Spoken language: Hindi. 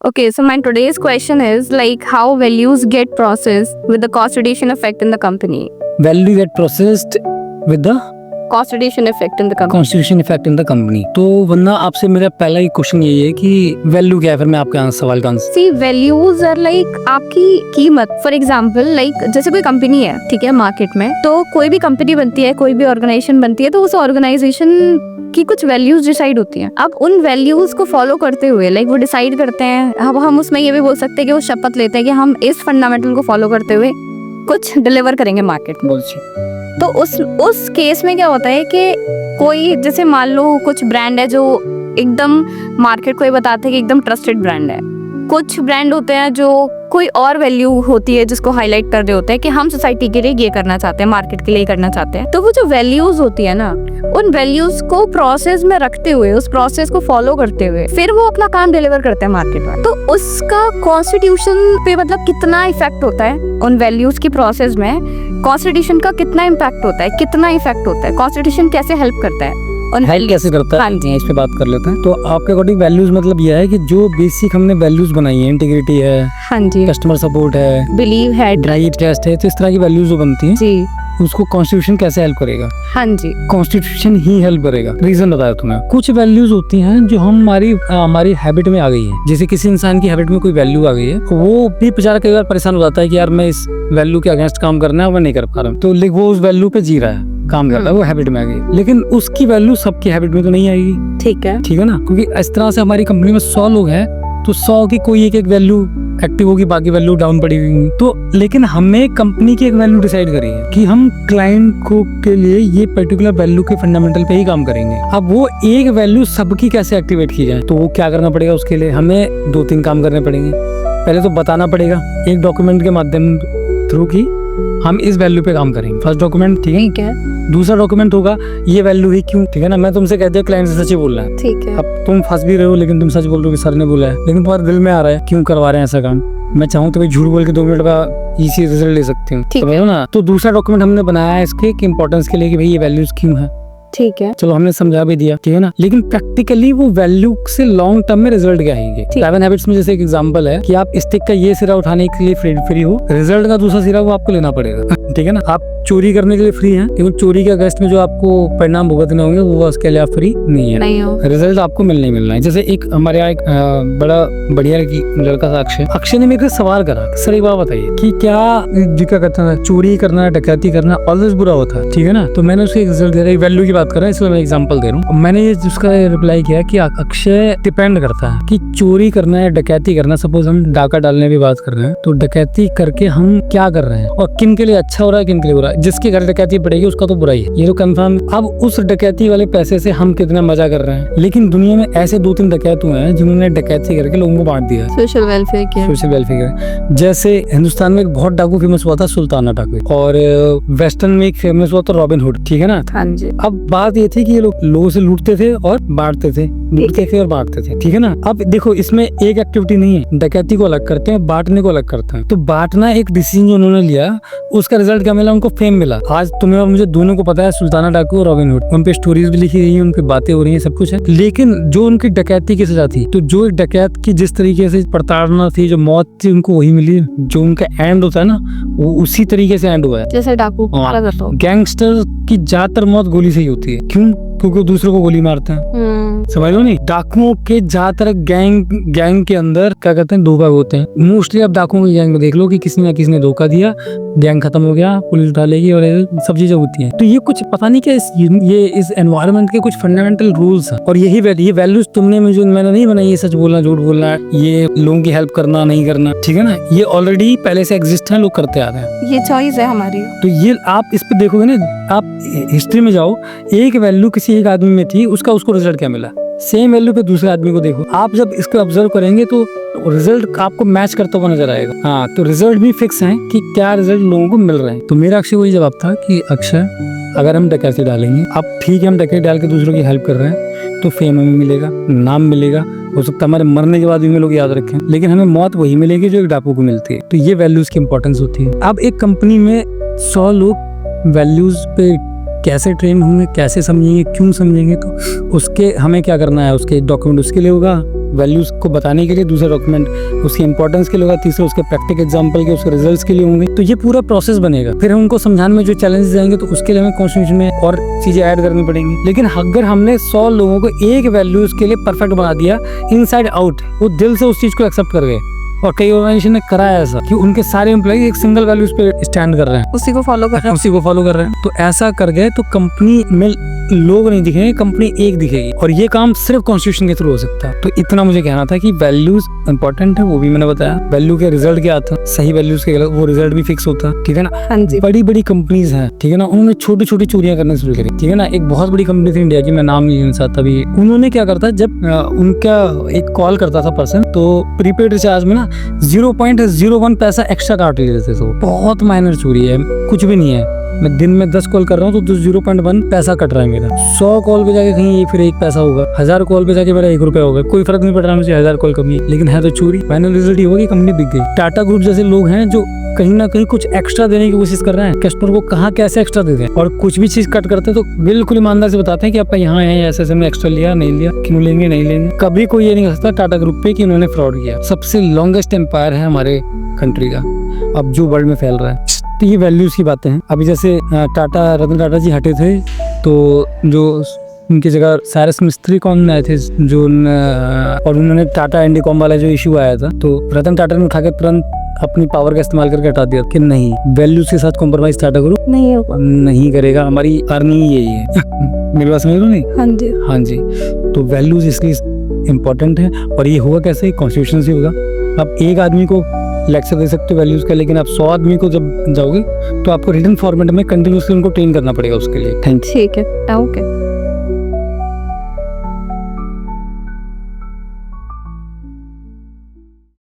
Okay, so my today's question is like how values get processed with the cost reduction effect in the company. Value get processed with the Cost reduction effect in the company. constitution effect in the company। तो वरना आपसे मेरा पहला ही क्वेश्चन यही है कि वैल्यू क्या है, फिर मैं आपके सवाल का answer. See, values are like आपकी कीमत। For example, like जैसे कोई कंपनी है, ठीक है, मार्केट में, तो कोई भी कंपनी बनती है, कोई भी ऑर्गेनाइजेशन बनती है, तो उस ऑर्गेनाइजेशन की कुछ वैल्यूज डिसाइड होती हैं। अब उन वैल्यूज को फॉलो करते हुए लाइक वो डिसाइड करते हैं। अब हम उसमें ये भी बोल सकते हैं कि वो शपथ लेते हैं कि हम इस फंडामेंटल को फॉलो करते हुए कुछ डिलीवर करेंगे मार्केट में। तो उस केस में क्या होता है कि कोई जैसे मान लो कुछ ब्रांड है जो एकदम मार्केट को ये बताते हैं कि एकदम ट्रस्टेड ब्रांड है। कुछ ब्रांड होते हैं जो कोई और वैल्यू होती है जिसको हाईलाइट कर रहे होते हैं कि हम सोसाइटी के लिए ये करना चाहते हैं, मार्केट के लिए करना चाहते हैं। तो वो जो वैल्यूज होती है ना, उन वैल्यूज को प्रोसेस में रखते हुए, उस प्रोसेस को फॉलो करते हुए फिर वो अपना काम डिलीवर करते हैं मार्केट में। तो उसका कॉन्स्टिट्यूशन पे मतलब कितना इफेक्ट होता है उन वैल्यूज की प्रोसेस में, कॉन्स्टिट्यूशन का कितना इम्पैक्ट होता है, कितना इफेक्ट होता है, कॉन्स्टिट्यूशन कैसे हेल्प करता है, हेल्प कैसे करता है, हाँ जी, इस पे बात कर लेते हैं। तो आपके अकॉर्डिंग वैल्यूज मतलब यह है कि जो बेसिक हमने वैल्यूज बनाई है, इंटीग्रिटी है, हाँ जी, कस्टमर सपोर्ट है, बिलीव है, ड्राइव ट्रस्ट है, तो इस तरह की वैल्यूज जो बनती हैं जी, उसको कॉन्स्टिट्यूशन कैसे हेल्प करेगा? हाँ जी, कॉन्स्टिट्यूशन ही हेल्प करेगा। रीजन बताया तुम्हें। कुछ वैल्यूज होती हैं जो हमारी हैबिट में आ गई है। जैसे किसी इंसान की हैबिट में कोई वैल्यू आ गई है, वो भी बेचारा कई बार परेशान हो जाता है कि यार मैं इस वैल्यू के अगेंस्ट काम करना है, मैं नहीं कर पा रहा हूँ। तो वो उस वैल्यू पे जी रहा है, काम कर रहा है, वो हैबिट में आ गई। लेकिन उसकी वैल्यू सबकी हैबिट में तो नहीं आएगी, ठीक है ना, क्योंकि इस तरह से हमारी कंपनी में 100 लोग हैं, तो 100 की कोई एक वैल्यू एक्टिव होगी, बाकी वैल्यू डाउन पड़ी हुई। तो लेकिन हमने कंपनी की एक वैल्यू डिसाइड करी है कि हम क्लाइंट को के लिए ये पर्टिकुलर वैल्यू के फंडामेंटल पे ही काम करेंगे। अब वो एक वैल्यू सबकी कैसे एक्टिवेट की जाए, तो वो क्या करना पड़ेगा? उसके लिए हमें 2-3 काम करने पड़ेंगे। पहले तो बताना पड़ेगा एक डॉक्यूमेंट के माध्यम थ्रू की हम इस वैल्यू पे काम करेंगे। फर्स्ट डॉक्यूमेंट, ठीक है। दूसरा डॉक्यूमेंट होगा ये वैल्यू ही क्यों, ठीक है ना। मैं तुमसे कहते हो क्लाइंट से सच ही बोल रहा है, ठीक है। अब तुम फंस भी रहे हो, लेकिन तुम सच बोल रहे हो कि सर ने बोला है, लेकिन तुम्हारे दिल में आ रहा है क्यों करवा रहे हैं ऐसा काम। मैं चाहूँ तो झूठ बोल के 2 मिनट का इजी रिजल्ट ले सकती हूँ, ठीक है ना। तो दूसरा डॉक्यूमेंट हमने बनाया है इसके इंपॉर्टेंस के लिए कि भाई ये वैल्यूज क्यों है, ठीक है। चलो हमने समझा भी दिया, ठीक है ना। लेकिन प्रैक्टिकली वो वैल्यू से लॉन्ग टर्म में रिजल्ट क्या आएंगे। 7 हैबिट्स में जैसे एक एग्जांपल है कि आप स्टिक का ये सिरा उठाने के लिए फ्री हो, रिजल्ट का दूसरा सिरा वो आपको लेना पड़ेगा, ठीक है ना। आप चोरी करने के लिए फ्री हैं, लेकिन चोरी के अगेंस्ट में जो आपको परिणाम भुगतने होंगे वो उसके लिए आप फ्री नहीं है, रिजल्ट आपको मिलना ही मिलना है। जैसे एक हमारे यहाँ एक बड़ा बढ़िया लड़का था अक्षय ने मेरे को सवाल करा, सर एक बात बताइए कि क्या कहता है चोरी करना, डकैती करना ऑलवेज बुरा होता है, ठीक है ना। तो मैंने उसके रिजल्ट दे रहा, वैल्यू की बात कर रहा है, इसलिए मैं एग्जांपल दे रहा हूँ। मैंने ये उसका रिप्लाई किया कि अक्षय डिपेंड करता है कि चोरी करना है, डकैती करना, सपोज हम डाका डालने की बात कर रहे हैं, तो डकैती करके हम क्या कर रहे हैं और किन के लिए अच्छा हो रहा है, किन के लिए बुरा है। जिसके घर डकैती पड़ेगी उसका तो बुरा ही है, ये तो कंफर्म। अब उस डकैती वाले पैसे से हम कितना मजा कर रहे हैं, लेकिन दुनिया में ऐसे 2-3 डकैत हुए हैं जिन्होंने डकैती करके लोगों को बांट दिया, सोशल वेलफेयर किया। जैसे हिंदुस्तान में एक बहुत डाकू फेमस हुआ था, सुल्ताना डाकू, और वेस्टर्न में एक फेमस हुआ था रॉबिन हुड, ठीक है ना। हाँ जी। अब बात ये थी कि ये लोगों से लूटते थे और बांटते थे, ठीक है ना। अब देखो इसमें एक एक्टिविटी नहीं है, डकैती को अलग करते हैं, बांटने को अलग करते हैं। तो बांटना एक डिसीजन जो उन्होंने लिया, उसका रिजल्ट क्या मिला, उनको फेम मिला। आज तुम्हें और मुझे दोनों को पता है सुल्ताना डाकू और रॉबिन हुड, उन पे स्टोरीज भी लिखी गई है, उन पे बातें हो रही है, सब कुछ है। लेकिन जो उनकी डकैती की सजा थी, तो जो एक डकैत की जिस तरीके से प्रताड़ना थी, जो मौत थी, उनको वही मिली। जो उनका एंड होता है ना, वो उसी तरीके से एंड हुआ है, जैसे डाकू। गैंगस्टर की ज्यादातर मौत गोली से ही होती है, क्यों? क्योंकि दूसरों को गोली मारते हैं, समझ लो नहीं। डाकुओं के ज्यादातर गैंग के अंदर क्या कहते हैं, 2 भाग होते हैं मोस्टली। अब डाकुओं की गैंग में देख लो कि किसी न किसी ने धोखा दिया, गैंग खत्म हो गया, पुलिस उठा लेगी और सब चीजें होती हैं। तो ये कुछ पता नहीं क्या ये इस एनवायरनमेंट के कुछ फंडामेंटल रूल्स हैं, और यही वैल्यूज तुमने मैंने नहीं बनाई। ये सच बोलना, झूठ बोलना, ये लोगों की हेल्प करना, नहीं करना, ठीक है ना, ये ऑलरेडी पहले से एग्जिस्ट है, लोग करते आ रहे हैं, ये चॉइस है हमारी। तो ये आप इस पे देखोगे ना, आप हिस्ट्री में जाओ, एक वैल्यू किसी एक आदमी में थी, उसको रिजल्ट क्या मिला। सेम वैल्यू पे दूसरे आदमी को देखो, आप जब इसको ऑब्जर्व करेंगे तो रिजल्ट आपको मैच करता हुआ नजर आएगा। हाँ, तो रिजल्ट भी फिक्स है कि क्या रिजल्ट लोगों को मिल रहे हैं। तो मेरा अक्षय वही जवाब था कि अक्षय अगर हम डकैती डालेंगे, अब ठीक है हम डकैती डाल के दूसरों की हेल्प कर रहे हैं, तो फेम हमें मिलेगा, नाम मिलेगा, हो सकता है हमारे मरने के बाद भी हमें लोग याद रखें, लेकिन हमें मौत वही मिलेगी जो एक डाकू को मिलती है। तो ये वैल्यूज की इंपॉर्टेंस होती है। अब एक कंपनी में 100 लोग वैल्यूज पे कैसे ट्रेन होंगे, कैसे समझेंगे, क्यों समझेंगे, तो उसके हमें क्या करना है, उसके डॉक्यूमेंट उसके लिए होगा, वैल्यूज को बताने के लिए, दूसरा डॉक्यूमेंट उसकी इंपॉर्टेंस के लिए होगा, तीसरा उसके प्रैक्टिकल एग्जांपल के, उसके रिजल्ट्स के लिए होंगे। तो ये पूरा प्रोसेस बनेगा। फिर हम उनको समझाने में जो चैलेंजेस आएंगे तो उसके लिए हमें कॉन्स्टिट्यूशन में और चीजें ऐड करनी पड़ेंगी। लेकिन अगर हमने 100 लोगों को एक वैल्यूज के लिए परफेक्ट बना दिया इनसाइड आउट, वो दिल से उस चीज को एक्सेप्ट कर गए। और कई ऑर्गेनाइजेशन ने करा है ऐसा कि उनके सारे एम्प्लॉय एक सिंगल वैल्यूज पे स्टैंड कर रहे हैं, उसी को फॉलो कर रहे हैं। उसी को फॉलो कर रहे हैं। तो ऐसा कर गए तो कंपनी में लोग नहीं दिखेंगे, कंपनी एक दिखेगी। और ये काम सिर्फ कॉन्स्टिट्यूशन के थ्रू हो सकता है। तो इतना मुझे कहना था कि वैल्यूज इंपॉर्टेंट है, वो भी मैंने बताया। वैल्यू के रिजल्ट क्या आता है, सही वैल्यूज के गलत, वो रिजल्ट भी फिक्स होता है, ठीक है ना। हाँ जी। बड़ी बड़ी कंपनीज हैं, ठीक है ना, उन्होंने छोटी छोटी चोरियां करना शुरू करी, ठीक है ना। एक बहुत बड़ी कंपनी थी इंडिया की, मैं नाम नहीं लेना चाहता अभी। उन्होंने क्या करता, जब उनका एक कॉल करता था पर्सन, तो प्रीपेड रिचार्ज में ना 0.01 पैसा एक्स्ट्रा काट लेते थे। तो बहुत माइनर चोरी है, कुछ भी नहीं है। मैं दिन में 10 कॉल कर रहा हूँ तो 0.1 पैसा कट रहा है मेरा। 100 कॉल पे जाके कहीं फिर 1 पैसा होगा, 1000 कॉल पे जाके मेरा 1 रुपया होगा। कोई फर्क नहीं पड़ रहा मुझे 1000 कॉल कमी है, लेकिन है तो चोरी। फाइनल रिजल्ट ये होगा कि कंपनी बिक गई। टाटा ग्रुप जैसे लोग हैं जो कहीं ना कहीं कुछ एक्स्ट्रा देने की कोशिश कर रहे हैं, कस्टमर को कहाँ कैसे एक्स्ट्रा दे दें, और कुछ भी चीज कट करते हैं तो बिल्कुल ईमानदार से बताते हैं कि आप यहाँ हैं, ऐसे हमने एक्स्ट्रा लिया, नहीं लिया, क्यों लेंगे, नहीं लेंगे। कभी कोई ये नहीं कह सकता टाटा ग्रुप पे कि उन्होंने फ्रॉड किया। सबसे लॉन्गेस्ट एम्पायर है हमारे कंट्री का, अब जो वर्ल्ड में फैल रहा है। तो ये वैल्यूज की बातें हैं। अभी जैसे टाटा, रतन टाटा जी हटे थे तो जो उनकी जगह साइरस मिस्त्री कौन आए थे जो और उन्होंने टाटा इंडिकॉम वाला जो इशू आया था, तो रतन टाटा ने उठा के तुरंत अपनी पावर का इस्तेमाल करके हटा दिया कि नहीं, वैल्यूज के साथ कॉम्प्रोमाइज टाटा ग्रुप नहीं करेगा, हमारी अर्निंग यही है। मेरी बात समझ लो नहीं? हाँ जी, हाँ जी। तो वैल्यूज इसलिए इम्पोर्टेंट है। और ये होगा कैसे, कॉन्स्टिट्यूशन से होगा। अब एक आदमी को लेक्चर दे सकते हो वैल्यूज का, लेकिन आप 100 आदमी को जब जाओगे तो आपको रिटन फॉर्मेट में कंटिन्यूसली उनको ट्रेन करना पड़ेगा उसके लिए। Thank you. ठीक है, ओके।